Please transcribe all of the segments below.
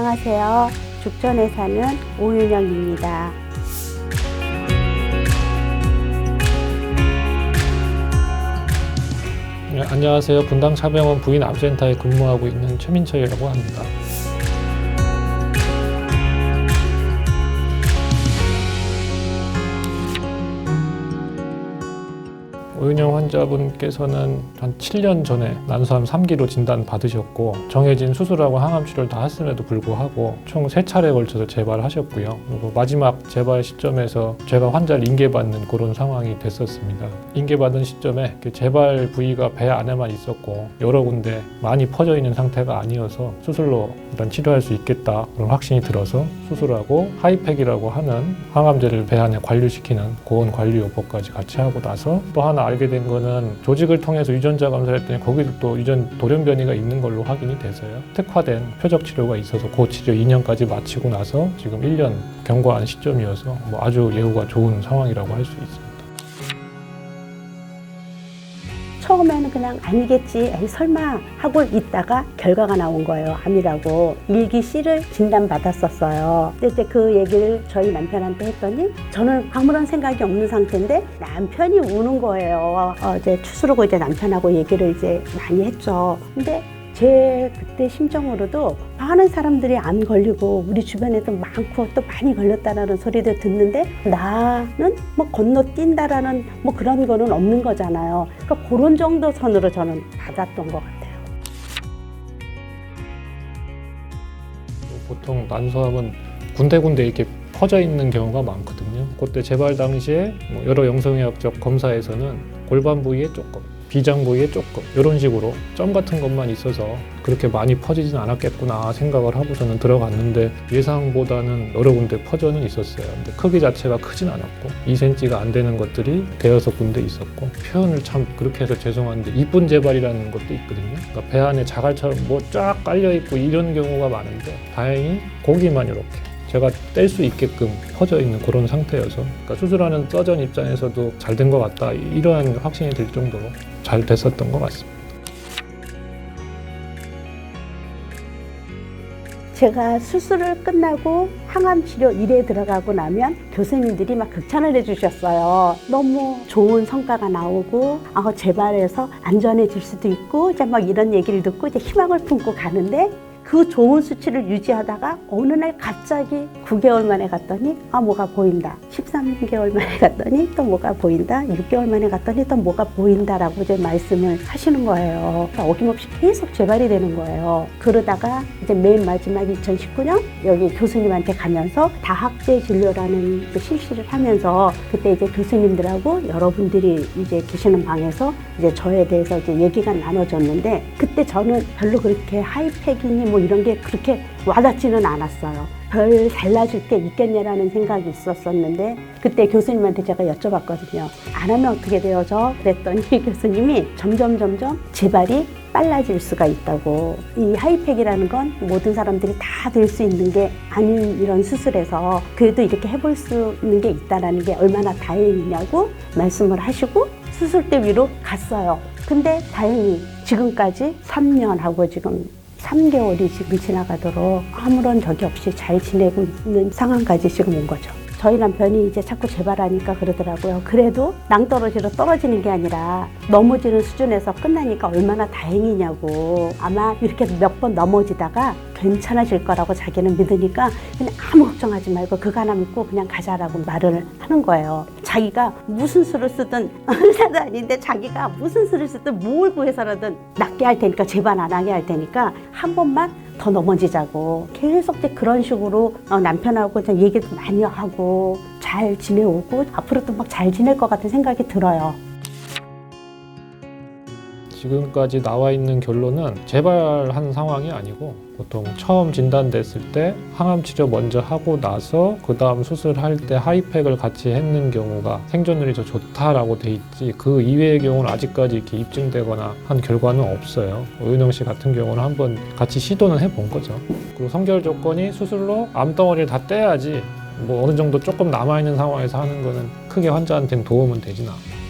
안녕하세요. 죽전에 사는 오윤영입니다. 네, 안녕하세요. 분당 차병원 부인암센터에 근무하고 있는 최민철이라고 합니다. 오윤영 환자분께서는 한 7년 전에 난소암 3기로 진단받으셨고 정해진 수술하고 항암 치료를 다 했음에도 불구하고 총 3차례에 걸쳐서 재발하셨고요. 그리고 마지막 재발 시점에서 제가 환자를 인계받는 그런 상황이 됐었습니다. 인계받은 시점에 재발 부위가 배 안에만 있었고 여러 군데 많이 퍼져 있는 상태가 아니어서 수술로 일단 치료할 수 있겠다 그런 확신이 들어서 수술하고 하이팩이라고 하는 항암제를 배 안에 관류시키는 고온 관리요법까지 같이 하고 나서 또 하나 알게 된 거는 조직을 통해서 유전자 검사를 했더니 거기도 또 유전 돌연변이가 있는 걸로 확인이 돼서요. 특화된 표적 치료가 있어서 그 치료 2년까지 마치고 나서 지금 1년 경과한 시점이어서 아주 예후가 좋은 상황이라고 할 수 있습니다. 처음에는 그냥 아니겠지, 에이, 설마 하고 있다가 결과가 나온 거예요. 암이라고. 일기 C를 진단받았었어요. 근데 이제 그 얘기를 저희 남편한테 했더니 저는 아무런 생각이 없는 상태인데 남편이 우는 거예요. 이제 추스르고 이제 남편하고 얘기를 이제 많이 했죠. 근데 제 그때 심정으로도 많은 사람들이 암 걸리고 우리 주변에도 많고 또 많이 걸렸다라는 소리도 듣는데 나는 건너뛴다라는 그런 거는 없는 거잖아요. 그러니까 그런 정도 선으로 저는 받았던 것 같아요. 보통 난소암은 군데군데 이렇게 퍼져 있는 경우가 많거든요. 그때 재발 당시에 여러 영상의학적 검사에서는 골반 부위에 조금, 비장 부위에 조금 이런 식으로 점 같은 것만 있어서 그렇게 많이 퍼지진 않았겠구나 생각을 하고서는 들어갔는데 예상보다는 여러 군데 퍼져는 있었어요. 근데 크기 자체가 크진 않았고 2cm가 안 되는 것들이 대여섯 군데 있었고 표현을 참 그렇게 해서 죄송한데 이쁜 재발이라는 것도 있거든요. 그러니까 배 안에 자갈처럼 쫙 깔려있고 이런 경우가 많은데 다행히 거기만 이렇게 제가 뗄 수 있게끔 퍼져 있는 그런 상태여서 그러니까 수술하는 서전 입장에서도 잘 된 것 같다 이러한 확신이 들 정도로 잘 됐었던 것 같습니다. 제가 수술을 끝나고 항암 치료 일에 들어가고 나면 교수님들이 막 극찬을 해주셨어요. 너무 좋은 성과가 나오고 재발해서 안전해질 수도 있고 이제 이런 얘기를 듣고 이제 희망을 품고 가는데 그 좋은 수치를 유지하다가 어느 날 갑자기 9개월 만에 갔더니 뭐가 보인다. 13개월 만에 갔더니 또 뭐가 보인다. 6개월 만에 갔더니 또 뭐가 보인다라고 이제 말씀을 하시는 거예요. 그러니까 어김없이 계속 재발이 되는 거예요. 그러다가 이제 맨 마지막 2019년 여기 교수님한테 가면서 다학제 진료라는 그 실시를 하면서 그때 이제 교수님들하고 여러분들이 이제 계시는 방에서 이제 저에 대해서 이제 얘기가 나눠졌는데 그때 저는 별로 그렇게 하이팩이니 이런 게 그렇게 와닿지는 않았어요. 별 달라질 게 있겠냐라는 생각이 있었었는데 그때 교수님한테 제가 여쭤봤거든요. 안 하면 어떻게 되어져? 그랬더니 교수님이 점점 재발이 빨라질 수가 있다고. 이 하이팩이라는 건 모든 사람들이 다 될 수 있는 게 아닌 이런 수술에서 그래도 이렇게 해볼 수 있는 게 있다는 게 얼마나 다행이냐고 말씀을 하시고 수술대 위로 갔어요. 근데 다행히 지금까지 3년하고 지금 3개월이 지금 지나가도록 아무런 적이 없이 잘 지내고 있는 상황까지 지금 온 거죠. 저희 남편이 이제 자꾸 재발하니까 그러더라고요. 그래도 낭떠러지로 떨어지는 게 아니라 넘어지는 수준에서 끝나니까 얼마나 다행이냐고. 아마 이렇게 몇 번 넘어지다가 괜찮아질 거라고 자기는 믿으니까 그냥 아무 걱정하지 말고 그거 하나 믿고 그냥 가자라고 말을 하는 거예요. 자기가 무슨 수를 쓰든 의사도 아닌데 자기가 무슨 수를 쓰든 뭘 구해서라든 낫게 할 테니까 재발 안 하게 할 테니까 한 번만 더 넘어지자고 계속 그런 식으로 남편하고 얘기도 많이 하고 잘 지내오고 앞으로도 잘 지낼 것 같은 생각이 들어요. 지금까지 나와 있는 결론은 재발한 상황이 아니고 보통 처음 진단됐을 때 항암 치료 먼저 하고 나서 그 다음 수술할 때 하이팩을 같이 했는 경우가 생존율이 더 좋다라고 돼 있지 그 이외의 경우는 아직까지 이렇게 입증되거나 한 결과는 없어요. 오윤영 씨 같은 경우는 한번 같이 시도는 해본 거죠. 그리고 선결 조건이 수술로 암덩어리를 다 떼야지 어느 정도 조금 남아있는 상황에서 하는 거는 크게 환자한테는 도움은 되진 않아요.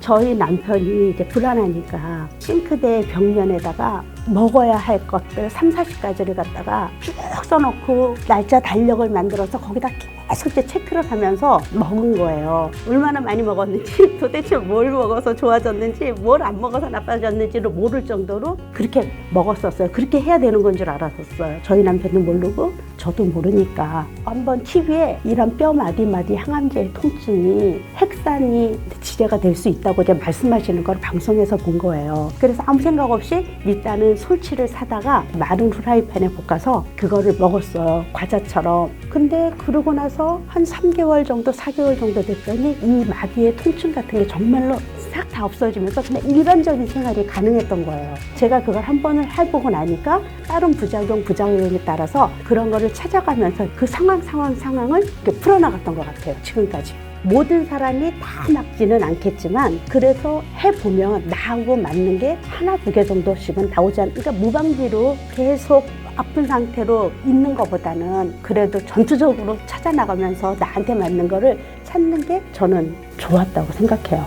저희 남편이 이제 불안하니까 싱크대 벽면에다가 먹어야 할 것들 3, 40가지를 갖다가 쭉 써놓고 날짜 달력을 만들어서 거기다 계속 이제 체크를 하면서 먹은 거예요. 얼마나 많이 먹었는지, 도대체 뭘 먹어서 좋아졌는지, 뭘 안 먹어서 나빠졌는지를 모를 정도로 그렇게 먹었었어요. 그렇게 해야 되는 건 줄 알았었어요. 저희 남편도 모르고 저도 모르니까. 한번 TV에 이런 뼈 마디마디 항암제의 통증이 핵산이 지제가 될 수 있다고 이제 말씀하시는 걸 방송에서 본 거예요. 그래서 아무 생각 없이 일단은 솔치를 사다가 마른 후라이팬에 볶아서 그거를 먹었어요. 과자처럼. 근데 그러고 나서 한 3개월 정도, 4개월 정도 됐더니 이 마디의 통증 같은 게 정말로 싹 다 없어지면서 그냥 일반적인 생활이 가능했던 거예요. 제가 그걸 한 번을 해보고 나니까 다른 부작용에 따라서 그런 거를 찾아가면서 그 상황을 이렇게 풀어나갔던 것 같아요. 지금까지. 모든 사람이 다 맞지는 않겠지만 그래서 해보면 나하고 맞는 게 하나, 두 개 정도씩은 나오지 않아요. 그러니까 무방비로 계속 아픈 상태로 있는 것보다는 그래도 전투적으로 찾아나가면서 나한테 맞는 거를 찾는 게 저는 좋았다고 생각해요.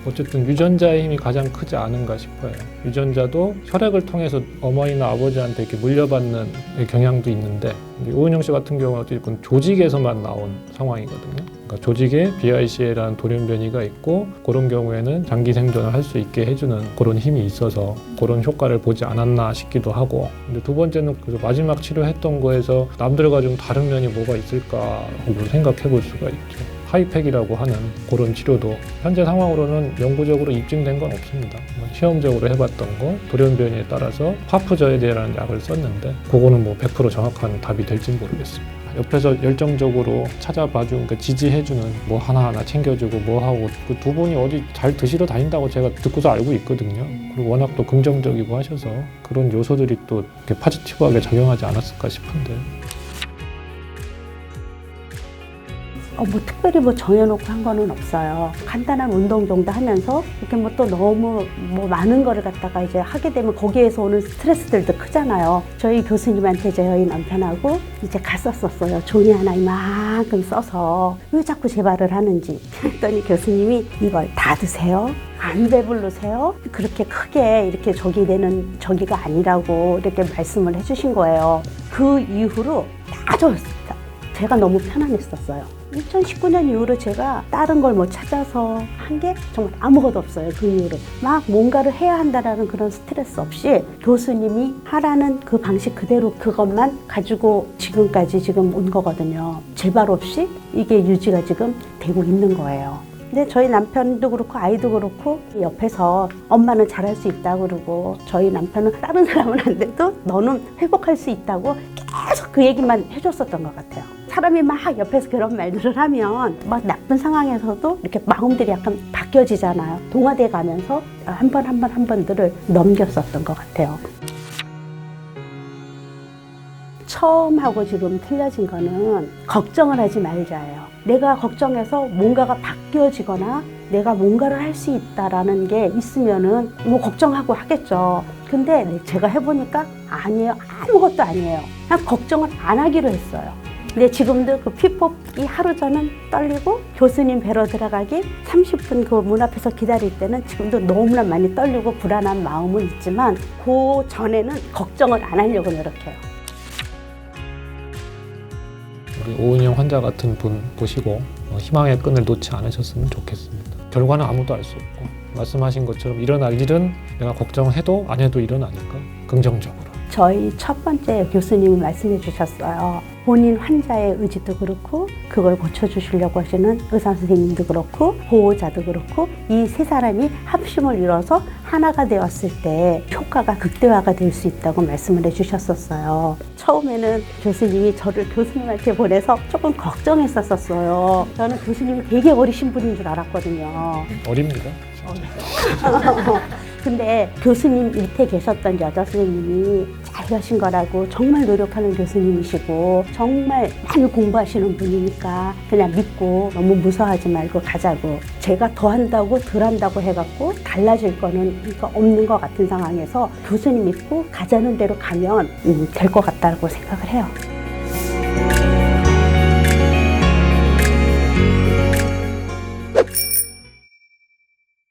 어쨌든 유전자의 힘이 가장 크지 않은가 싶어요. 유전자도 혈액을 통해서 어머니나 아버지한테 이렇게 물려받는 경향도 있는데 오은영 씨 같은 경우는 이건 조직에서만 나온 상황이거든요. 그러니까 조직에 BRCA라는 돌연변이가 있고 그런 경우에는 장기 생존을 할 수 있게 해주는 그런 힘이 있어서 그런 효과를 보지 않았나 싶기도 하고, 근데 두 번째는 그래서 마지막 치료했던 거에서 남들과 좀 다른 면이 뭐가 있을까 생각해 볼 수가 있죠. 하이팩이라고 하는 그런 치료도 현재 상황으로는 영구적으로 입증된 건 없습니다. 시험적으로 해봤던 거, 돌연변이에 따라서 파프저에대라는 약을 썼는데 그거는 뭐 100% 정확한 답이 될지는 모르겠습니다. 옆에서 열정적으로 찾아봐주고 그러니까 지지해주는 뭐 하나하나 챙겨주고 뭐하고 그 두 분이 어디 잘 드시러 다닌다고 제가 듣고서 알고 있거든요. 그리고 워낙 또 긍정적이고 하셔서 그런 요소들이 또 이렇게 포지티브하게 작용하지 않았을까 싶은데. 뭐 특별히 뭐 정해놓고 한 거는 없어요. 간단한 운동 정도 하면서 이렇게 뭐 또 너무 뭐 많은 거를 갖다가 이제 하게 되면 거기에서 오는 스트레스들도 크잖아요. 저희 교수님한테 저희 남편하고 이제 갔었어요. 종이 하나 이만큼 써서 왜 자꾸 재발을 하는지. 그랬더니 교수님이 이걸 다 드세요. 안 배부르세요? 그렇게 크게 이렇게 적이 되는 저기가 아니라고 이렇게 말씀을 해주신 거예요. 그 이후로 다 좋았습니다. 제가 너무 편안했었어요. 2019년 이후로 제가 다른 걸 뭐 찾아서 한 게 정말 아무것도 없어요. 그 이후로 막 뭔가를 해야 한다라는 그런 스트레스 없이 교수님이 하라는 그 방식 그대로 그것만 가지고 지금까지 지금 온 거거든요. 재발 없이 이게 유지가 지금 되고 있는 거예요. 근데 저희 남편도 그렇고 아이도 그렇고 옆에서 엄마는 잘할 수 있다고 그러고 저희 남편은 다른 사람은 안 돼도 너는 회복할 수 있다고 계속 그 얘기만 해줬었던 것 같아요. 사람이 막 옆에서 그런 말들을 하면 막 나쁜 상황에서도 이렇게 마음들이 약간 바뀌어지잖아요. 동화돼 가면서 한 번들을 넘겼었던 것 같아요. 처음하고 지금 틀려진 거는 걱정을 하지 말자예요. 내가 걱정해서 뭔가가 바뀌어지거나 내가 뭔가를 할 수 있다라는 게 있으면은 뭐 걱정하고 하겠죠. 근데 제가 해보니까 아니에요. 아무것도 아니에요. 그냥 걱정을 안 하기로 했어요. 근데 지금도 그 피 뽑기 하루 전은 떨리고 교수님 뵈러 들어가기 30분 그 문 앞에서 기다릴 때는 지금도 너무나 많이 떨리고 불안한 마음은 있지만 그 전에는 걱정을 안 하려고 노력해요. 우리 오은영 환자 같은 분 보시고 희망의 끈을 놓지 않으셨으면 좋겠습니다. 결과는 아무도 알 수 없고 말씀하신 것처럼 일어날 일은 내가 걱정해도 안 해도 일어나니까 긍정적으로. 저희 첫 번째 교수님이 말씀해 주셨어요. 본인 환자의 의지도 그렇고 그걸 고쳐주시려고 하시는 의사 선생님도 그렇고 보호자도 그렇고 이 세 사람이 합심을 이뤄서 하나가 되었을 때 효과가 극대화가 될 수 있다고 말씀을 해주셨었어요. 처음에는 교수님이 저를 교수님한테 보내서 조금 걱정했었어요. 저는 교수님이 되게 어리신 분인 줄 알았거든요. 어립니다. 근데 교수님 밑에 계셨던 여자 선생님이 잘 하신 거라고 정말 노력하는 교수님이시고 정말 많이 공부하시는 분이니까 그냥 믿고 너무 무서워하지 말고 가자고. 제가 더 한다고 덜 한다고 해갖고 달라질 거는 없는 것 같은 상황에서 교수님 믿고 가자는 대로 가면 될 것 같다고 생각을 해요.